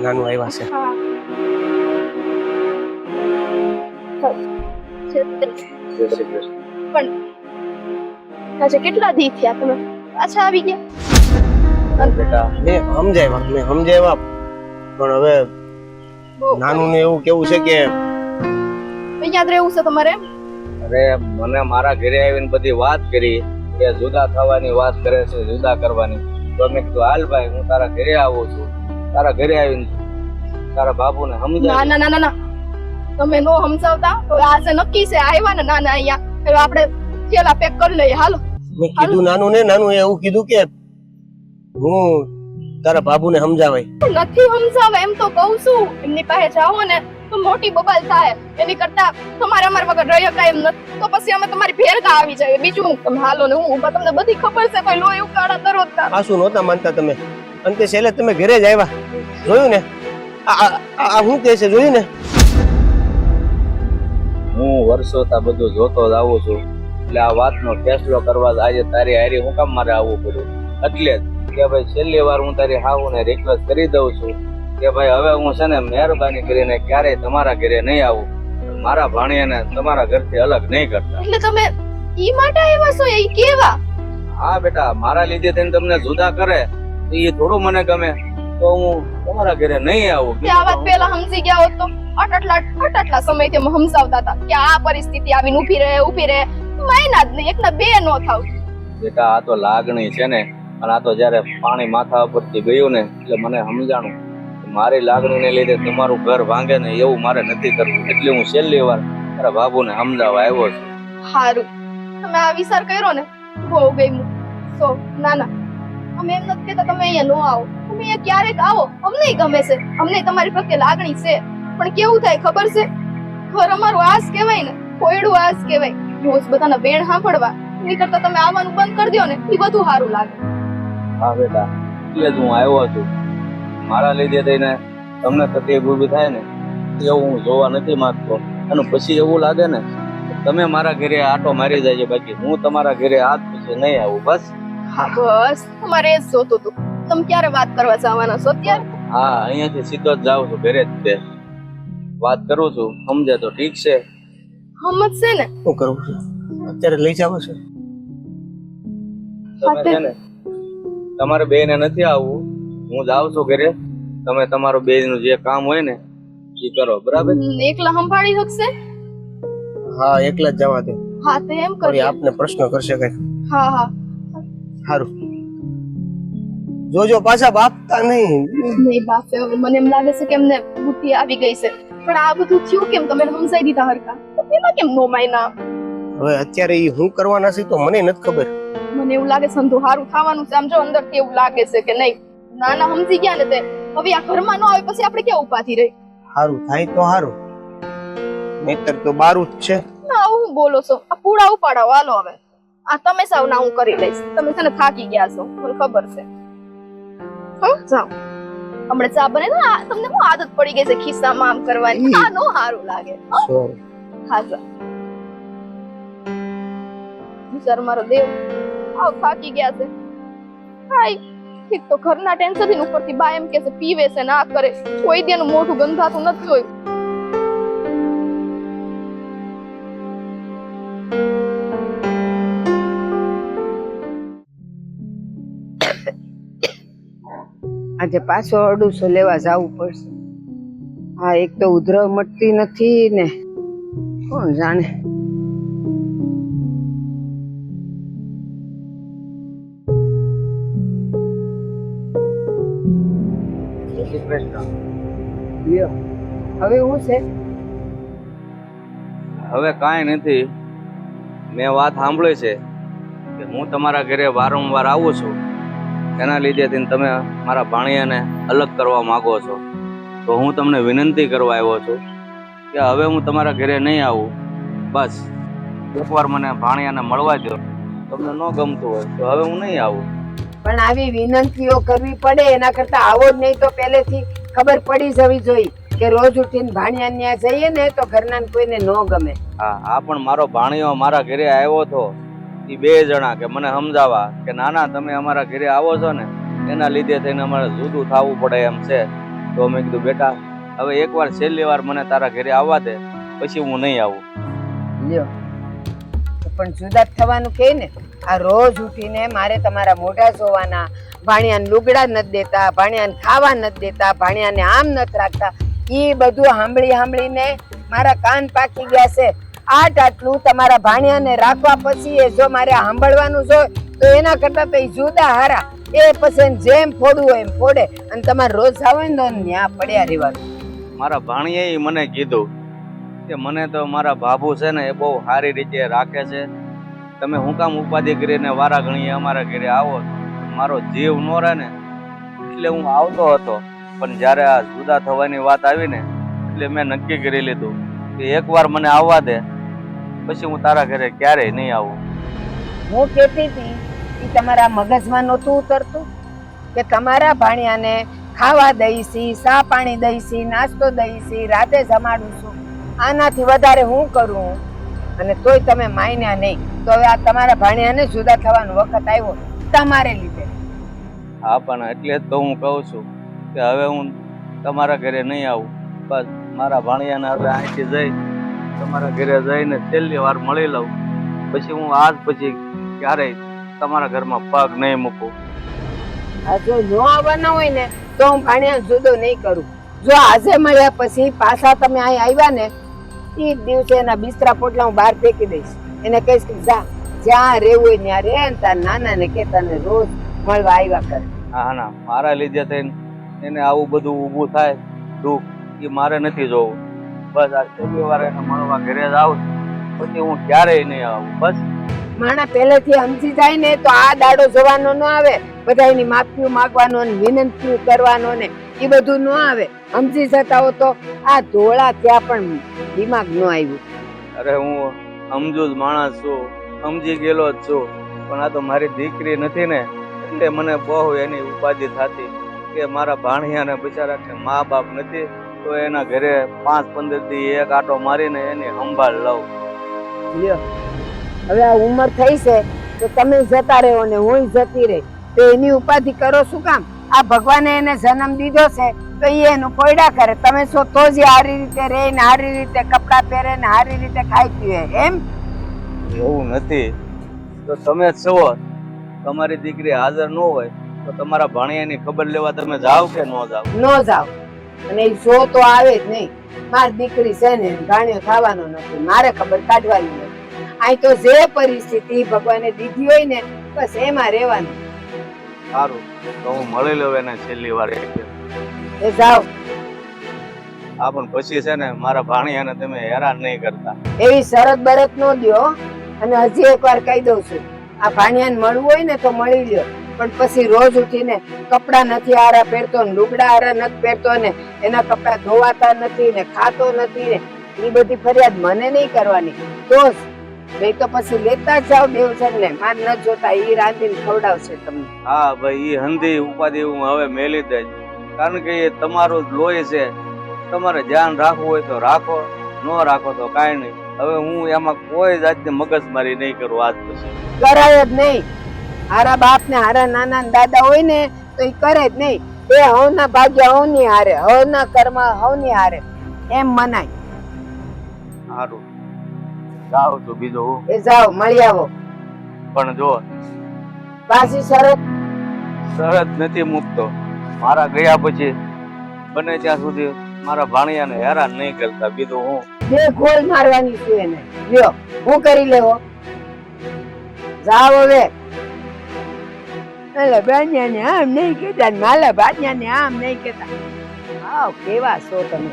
નાનું આવ્યા છે. હા પણ આજે કેટલા દી થયા તમે પાછા આવી ગયા? બેટા મેં સમજાવ્યા પણ હવે નાનું ને એવું કેવું છે કે યાદ રહેવું છે તમારે? અરે મને મારા ઘરે આવીને બધી વાત કરી કે જુદા થવાની વાત કરે છે, જુદા કરવાની. તો મેં કીધું હાલ ભાઈ હું તારા ઘરે આવું છું, તારા ઘરે આવીને તારા બાપુને સમજાવ. ના ના ના ના તમે નો સમજાવતા તો આજે નક્કી છે આવ્યા ને નાના અહીંયા હવે આપણે થેલા પેક કરી લઈએ. હાલો મેં કીધું નાનું એવું કીધું કે હું તારા બાબુને સમજાવાય. નથી સમજાવે એમ તો કહું છું. એમની પાસે જાઓ ને તો મોટી બબાલ થાય એની કરતા તમારે અમાર વગર રહી શકાય એમ નથી તો પછી અમે તમારી ભેરકા આવી જાય. બીજું તમે હાલો ને હું તમને બધી ખબર છે કોઈ લોહી ઉકાળા તરત આ શું નહોતા માનતા તમે? અંતે છેલ્લે તમે ઘરે જ આવ્યા. જોયું ને આ હું કહે છે, જોયું ને? હું વર્ષોથી બધું જોતો જ આવું છું એટલે આ વાતનો ફેસલો કરવા આજે તારી હારી હું કામ મારે આવવું પડ્યું. એટલે જ કે ભાઈ છેલ્લી વાર હું તારી હાવુને રિક્વેસ્ટ કરી દઉં છું કે ભાઈ હવે હું છે ને મહેરબાની કરીને ક્યારેય તમારા ઘરે નહીં આવું, મારા ભાણિયાને તમારા ઘરથી અલગ નહીં કરતા. એટલે તમે ઈ માટે આવ્યા છો એ કેવા? હા બેટા મારા લીધે થઈને તમને જુદા કરે તો એ થોડું મને ગમે તો હું તમારા ઘરે નહીં આવું. તે આ વાત પહેલા સમજી ગયા હોત તો આટલા સમયથી અમે સમજાવતા હતા કે આ પરિસ્થિતિ આવીને ઊભી રહે મહિના જ નહીં એકના બે નો થાવ. બેટા આ તો લાગણી છે ને અને આ તો જયારે પાણી માથા ઉપરથી ગયું ને એટલે મને સમજાણું મારી લાગણીને લીધે તમારું ઘર ભાંગે ને એવું મારે નથી કરવું. એટલે હું છેલ્લી વાર મારા બાબુને સમજાવવા આવ્યો છું. સારું તમે આ વિચાર કર્યો ને બહુ ગયું. સો ના ના અમે એમ નથી કહેતા તમે અહીંયા નો આવો, તમે અહીંયા ક્યારેક આવો, અમને ગમે છે, અમને તમારી પ્રત્યે લાગણી છે. પણ કેવું થાય ખબર છે, ઘર અમારું આસ કહેવાય ને, કોયડું આસ કહેવાય. રોજ બધાના બેણ સાંભળવા એની કરતા તમે આવવાનું બંધ કરી દો ને એ બધું સારું લાગે. હા બેટા એટલે જ હું આવ્યો છું. મારા લીધે થઈને તમને તકલીફ ઊભી થાય ને એવું હું જોવા નથી માંગતો. અને પછી એવું લાગે ને તમે મારા ઘરે આટો મારી જાય, બાકી હું તમારા ઘરે હાથ પછી નહીં આવું. બસ હા બસ તમારે એ જ જોતું હતું. તમે ક્યારે વાત કરવા જવાના છો અત્યારે? હા અહીંયાથી સીધો જ જાઉં છું ઘરે જ. તે વાત કરું છું સમજે તો ઠીક છે. હમત છે ને શું કરું છું અત્યારે લઈ જાવ છે? તમે છે ને તમારે બેને નથી આવવું, હું જાઉં છું ઘરે. તમે તમારું બેનું જે કામ હોય ને એ કરો, બરાબર? એકલા સંભાળી શકશે? હા એકલા જ જવા દે. હા તો એમ વળી કરીએ. આપને પ્રશ્ન કરશે કઈ. હા હા સારું જોજો પાછા બાપતા નહીં. નહીં બાપે હવે મને એમ લાગે છે કે એમને બુદ્ધિ આવી ગઈ છે. પણ આ બધું થયું કેમ? તમે સમજાઈ દીધા હરકા તો પેલા કેમ નો માયના? હવે અત્યારે ઈ હું કરવાના છે તો મને નથી ખબર. મને એવું લાગે સંધુ હારું થવાનું છે. આમ જો અંદરથી એવું લાગે છે કે નહીં નાના સમજી ગયા ને તે હવે આ ઘરમાં ન આવે પછી આપણે ક્યાં ઉપાથી રહી? સારું થાય તો સારું, નહીતર તો બારું જ છે. ના હું બોલો છો આ પૂડા ઉપાડાવો. હાલો હવે આ તમે સાવ ના હું કરી લઈશ. તમે છે ને થાકી ગયા છો મને ખબર છે. હા જાઓ હમણાં ચા બને ને તમને હું આદત પડી ગઈ છે ખિસ્સામાં આમ કરવાની. આ નો સારું લાગે. સોરી. હા જા બિચારો મારો દેવ આવ થાકી ગયા છે. હાય એક તો ઘરના ટેન્શન થી ઉપરથી બા એમ કે છે પીવે છે ના કરે. કોઈ દેનું મોઢું ગંધાતું નથી જોયું. આજે પાછો અડુસો લેવા જવું પડશે. હા એક તો ઉધરવ મટતી નથી ને કોણ જાણે. હવે હું છે? હવે કાંઈ નથી. મેં વાત સાંભળી છે કે હું તમારા ઘરે વારંવાર આવું છું, એના લીધે તમે મારા ભાણિયાને અલગ કરવા માંગો છો. તો હું તમને વિનંતી કરવા આવ્યો છું કે હવે હું તમારા ઘરે નહીં આવું. બસ એકવાર મને ભાણિયાને મળવા દો. તમને ન ગમતું હોય તો હવે હું નહીં આવું. પણ આવી વિનંતીઓ કરવી પડે એના કરતા આવો જ નહીં તો પહેલેથી ખબર પડી જવી જોઈએ કે રોજ ઉઠીને ભાણિયા ત્યાં જઈએ ને તો ઘરના કોઈને ન ગમે. હા પણ મારો ભાણિયો મારા ઘરે આવ્યો હતો એ 2 જણા કે મને સમજાવવા કે નાના તમે અમારા ઘરે આવો છો ને એના લીધે થઈને અમારે જુદું થવું પડે એમ છે. તો મેં કીધું બેટા હવે એકવાર છેલ્લી વાર મને તારા ઘરે આવવા દે, પછી હું નહીં આવું. લ્યો તો પણ જુદા જ થવાનું કે ને. આ રોજ ઉઠીને મારે તમારા મોઢા જોવાના, ભાણિયાને લુગડા નથી દેતા, ભાણિયાને ખાવા નથી દેતા, ભાણિયાને આમ નથી રાખતા, એ બધું સાંભળીને મારા કાન પાકી ગયા છે. આટલું તમારા ભાણિયાને રાખવા પછી એ જો મારે સાંભળવાનું છે તો એના કરતા તો એ જુદા હારા. એ પછી જેમ ફોડવું હોય એમ ફોડે અને તમારે રોજ આવે ને તો ત્યાં પડ્યા રહેવાનું. મારા ભાણીએ મને કીધું કે મને તો મારા બાબુ છે ને એ બહુ સારી રીતે રાખે છે, તમે હું કામ ઉપાધિ કરીને વારા ઘણીએ અમારા ઘરે આવો છો? મારો જીવ ન રહે ને એટલે હું આવતો હતો, પણ જ્યારે આ જુદા થવાની વાત આવી ને એટલે મેં નક્કી કરી લીધું કે એકવાર મને આવવા દે, પછી હું તારા ઘરે ક્યારેય નહીં આવું. હું કહેતી હતી એ તમારા મગજમાં નહોતું ઉતરતું કે તમારા ભાણિયાને ખાવા દઈશી, ચા પાણી દઈશી, નાસ્તો દઈશી, રાતે જમાડું છું, આનાથી વધારે હું કરું અને તોય તમે માન્યા નહીં. તો હવે આ તમારા ભાણિયાને જુદા થવાનો વખત આવ્યો તમારે લીધે. હા પણ એટલે જ તો હું કહું છું કે હવે હું તમારા ઘરે નહીં આવું. બસ મારા ભાણિયાને હવે અહીંથી જઈ તમારા ઘરે જઈને છેલ્લી વાર મળી લઉં, પછી હું આજ પછી ક્યારેય તમારા ઘરમાં પગ નહીં મૂકું. આ જો ન આવવાના હોય ને તો હું ભાણિયા જુદો નહીં કરું. જો આજે મળ્યા પછી પાછા તમે અહીં આવ્યા ને એ દિવસે એના બિસ્તરા પોટલા હું બહાર ફેંકી દઈશ. એને કહીશ કે જા જ્યાં રહેવું હોય ત્યાં રહે ને તાર નાના ને કે તને રોજ મળવા આવ્યા કરે. હા ના, મારા લીધે થઈને એને આવું બધું ઊભું થાય દુઃખ એ મારે નથી જોવું. બસ આ છેલ્લી વાર એને મળવા ઘરે જ આવું, પછી હું ક્યારેય નહીં આવું. બસ માણા પહેલેથી સમજી જાય ને તો આ દાડો જોવાનો ન આવે, બધા એની માફી માંગવાનો ને વિનંતી કરવાનો ને એ બધું ન આવે. સમજી જતા હો તો આ ધોળા ત્યાં પણ દિમાગ ન આવ્યું. અરે હું સમજુ જ માણસ છું, સમજી ગયેલો જ છું, પણ આ તો મારી દીકરી નથી ને એટલે મને બહુ એની ઉપાધિ થતી કે મારા ભાણિયાને બિચારાને મા બાપ નથી તો એના ઘરે 5-15 દી એક આટો મારીને એની સંભાળ લઉં. લ્યો હવે આ ઉંમર થઈ છે તો તમે જતા રહ્યો ને હું જતી રહી તો એની ઉપાધિ કરો શું કામ? આ ભગવાને એને જન્મ દીધો છે તો એ એનું કોયડા કરે. તમે છો તો જ સારી રીતે રહે ને સારી રીતે કપડાં પહેરે ને સારી રીતે ખાઈ પીવે એમ? એવું નથી તો તમે જ છો, તમારી દીકરી હાજર ન હોય તો તમારા ભાણિયાની ખબર લેવા તમે જાઓ કે ન જાઓ? ન જાવ. અને એ જો તો આવે જ નહીં. મારી દીકરી છે ને ભાણિયો ખાવાનો નથી, મારે ખબર કાઢવાની નથી. અહીં તો જે પરિસ્થિતિ ભગવાને દીધી હોય ને બસ એમાં રહેવાનું. સારું તો હું મળી લઉં એને છેલ્લી વાર. એ જાઓ. હા પણ પછી છે ને મારા ભાણિયાને તમે હેરાન નહીં કરતા. એવી શરત બરત નો દ્યો. અને હજી એકવાર કહી દઉં છું આ ભાણિયાને મળવું હોય ને તો મળી લ્યો, પણ પછી રોજ ઉઠીને કપડા નથી હારા પહેરતો ને લુગડા હારા નથી પહેરતો ને એના કપડા ધોવાતા નથી ને ખાતો નથી ને એ બધી ફરિયાદ મને નહીં કરવાની. તો નહીં તો પછી લેતા જ જાઓ દેવજન ને માર ન જોતા ઈ રાંધીને ખવડાવશે તમને. હા ભાઈ, એ હંધી ઉપાધિ હું હવે મેલી દઈશ, કારણ કે એ તમારું જ લોહી છે. તમારે ધ્યાન રાખવું હોય તો રાખો, ન રાખો તો કાંઈ નહીં. હવે હું એમાં કોઈ જાતની મગજમારી નહીં કરું આજ પછી. કરાય જ નહીં. હારા બાપ ને હારા નાના ને દાદા હોય ને તો એ કરે જ નહીં. એ હવના ભાગ્ય હવની હારે, હવના કર્મ હવની હારે એમ મનાય. સારું જાઓ તો બીજો હું. એ જાઓ મળી આવો. પણ જો પાછી શરત શરત નથી મૂકતો. મારા ગયા પછી બને ત્યાં સુધી મારા ભાણિયાને હેરાન નહીં કરતા. બીજું હું બે ગોળ મારવાની છું એને. લ્યો હું કરી લેવો. જાઓ હવે. એટલે બાન્યાને આમ નહીં કેતા, માલા બાન્યાને આમ નહીં કેતા. આવ કેવા છો તમે.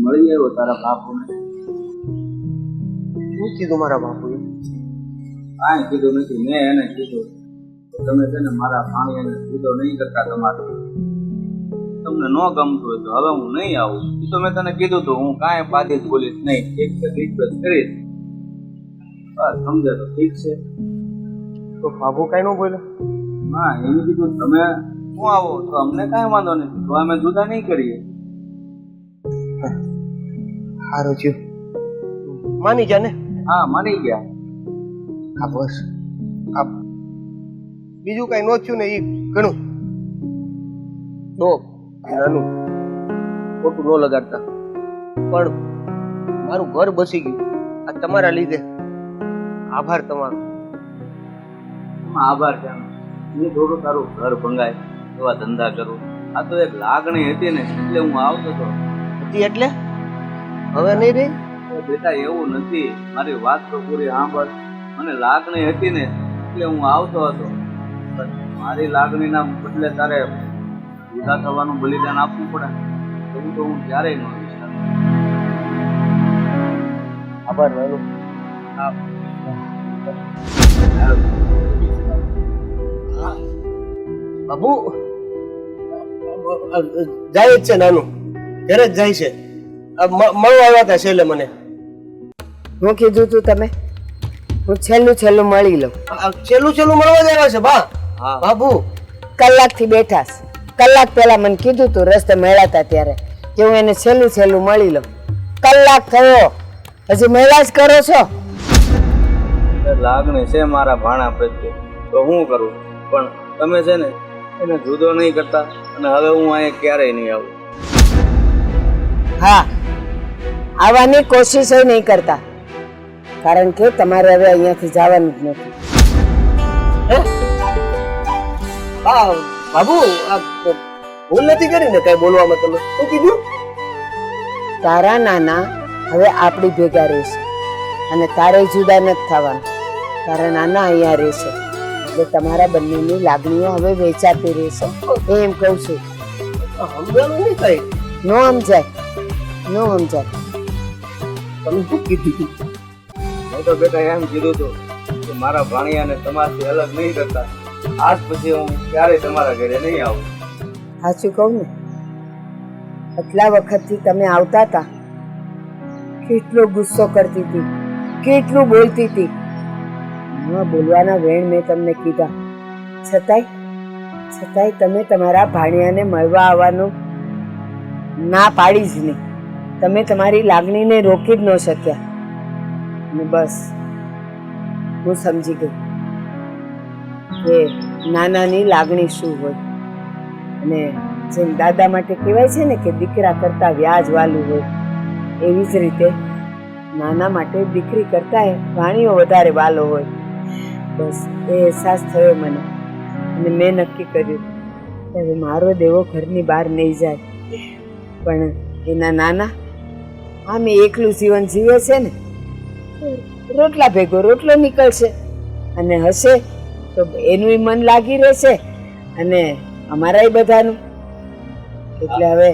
મળી આવ્યો તારા બાપુને? શું કીધું મારા બાપુએ? કાંઈ કીધું નથી. મેં એને કીધું તમે છે ને મારા ભાણિયાને જુદો નહીં કરતા. તમારું તમને ન ગમતું હોય તો હવે હું નહીં આવું. એ તો મેં તને કીધું તું, હું કાંઈ પાછી બોલીશ નહીં, એક રિક્વેસ્ટ કરીશ. બસ સમજે તો ઠીક છે. તો બાપુ કઈ ન બોલે? હા એને કીધું તમે હું આવો તો અમને કાંઈ વાંધો નથી, તો અમે જુદા નહીં કરીએ. સારું થયું માની જા ને. હા માની ગયા. હા બસ આ બીજું કઈ નો થયું ને એ ઘણું. તો નાનું ખોટું ન લગાડતા, પણ મારું ઘર બસી ગયું આ તમારા લીધે. આભાર તમારો. એમાં આભાર છે. હું થોડું તારું ઘર ભંગાય એવા ધંધા કરું. આ તો એક લાગણી હતી ને એટલે હું આવતો હતો. હતી એટલે હવે નહીં રહી. બેટા એવું નથી, મારી વાત તો પૂરી સાંભળ. મને લાગણી હતી ને એટલે હું આવતો હતો. પણ મારી લાગણીના બદલે તારે જુદા થવાનું બલિદાન આપવું પડે એવું તો હું ક્યારેય ન વિચારું. આભાર નાનું. બાબુ જાય જ છે નાનું, ઘરે જ જાય છે. મળવા આવ્યા હતા છેલ્લે મને. હું કીધું તું તમે હું છેલ્લું મળી લઉં. છેલ્લું મળવા જ આવ્યા છે બા. હા બાબુ કલાકથી બેઠા છે. કલાક પહેલા મને કીધું તું રસ્તે મળ્યા હતા ત્યારે કે હું એને છેલ્લું મળી લઉં. કલાક થયો હજી મળ્યા જ કરો છો. લાગણી છે મારા ભાણા પ્રત્યે તો હું કરું, પણ તમે છે ને એને જુદો નહીં કરતા અને હવે હું અહીંયા ક્યારેય નહીં આવું. હા આવવાની કોશિશ નહીં કરતા, કારણ કે તમારે હવે અહીંયાથી જવાનું જ નથી. હા બાબુ આ ભૂલ નથી કરી ને કઈ બોલવામાં. તમે શું કીધું? તારા નાના હવે આપણી ભેગા રહેશે અને તારે જુદા નથી થવાનું. તારા નાના અહીંયા રહેશે એટલે તમારા બંનેની લાગણીઓ હવે વેચાતી રહેશે એમ કહું છું. સમજાણું નહીં કઈ. નો સમજાય. તમે શું કીધું? મેં તો બેટા એમ કીધું હતું કે મારા ભાણિયાને તમારથી અલગ નહીં કરતા. આજ પછી હું ક્યારેય તમારા ઘરે નહીં આવું. સાચું કહું ને, આટલા વખતથી તમે આવતા હતા, કેટલો ગુસ્સો કરતી હતી, કેટલું બોલતી હતી. ન બોલવાના વેણ મેં તમને કીધા, છતાંય તમે તમારા ભાણિયાને મળવા આવવાનું ના પાડી જ નહીં. તમે તમારી લાગણીને રોકી જ ન શક્યા. અને બસ હું સમજી ગઈ કે નાનાની લાગણી શું હોય. અને જેમ દાદા માટે કહેવાય છે ને કે દીકરા કરતા વ્યાજ વાલું હોય, એવી જ રીતે નાના માટે દીકરી કરતા વાણીઓ વધારે વાલો હોય. બસ એ અહેસાસ થયો મને અને મેં નક્કી કર્યું કે હવે મારો દેવો ઘરની બહાર નહીં જાય. પણ એના નાના આમે એકલું જીવન જીવે છે ને, રોટલા ભેગો રોટલો નીકળશે અને હશે તો એનું મન લાગી રહેશે અને અમારાય બધાનું. એટલે હવે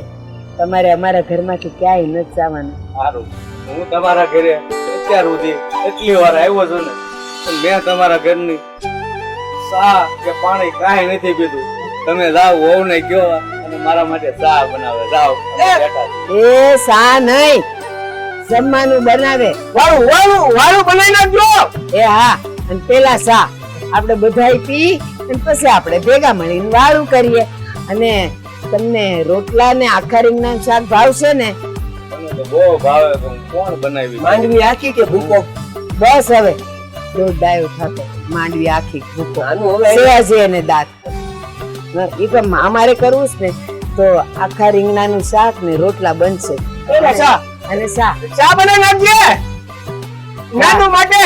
તમારે અમારા ઘરમાંથી ક્યાંય નથી જવાનું. સારું, હું તમારા ઘરે અત્યાર સુધી એટલી વાર આવ્યો છું ને, પણ મેં તમારા ઘરની ચા કે પાણી કાંઈ નથી પીધું. તમે જાઓ હોવ ને કયો અને મારા માટે ચા બનાવે. જાઓ એ સા નહીં, જમવાનું બનાવે. વાળું બનાવી નાખજો. એ હા, અને પેલા સા આપણે બધાય પી અને પછી આપણે ભેગા મળીને વાળું કરીએ. અને તમને રોટલા ને આખા રીંગણા શાક ભાવશે ને? મને તો બહુ ભાવે, પણ કોણ બનાવી? માંડવી આખી કે ભૂકો? બસ હવે દોઢ ડાયો થતો. માંડવી આખી ભૂકો, નાનું હવે સેવાજી અને દાંત. એ તો અમારે કરવું જ ને, તો આખા રીંગણાનું શાક ને રોટલા બનશે પેલા ચા અને સા ચા બનાવી નાખજે નાનું માટે.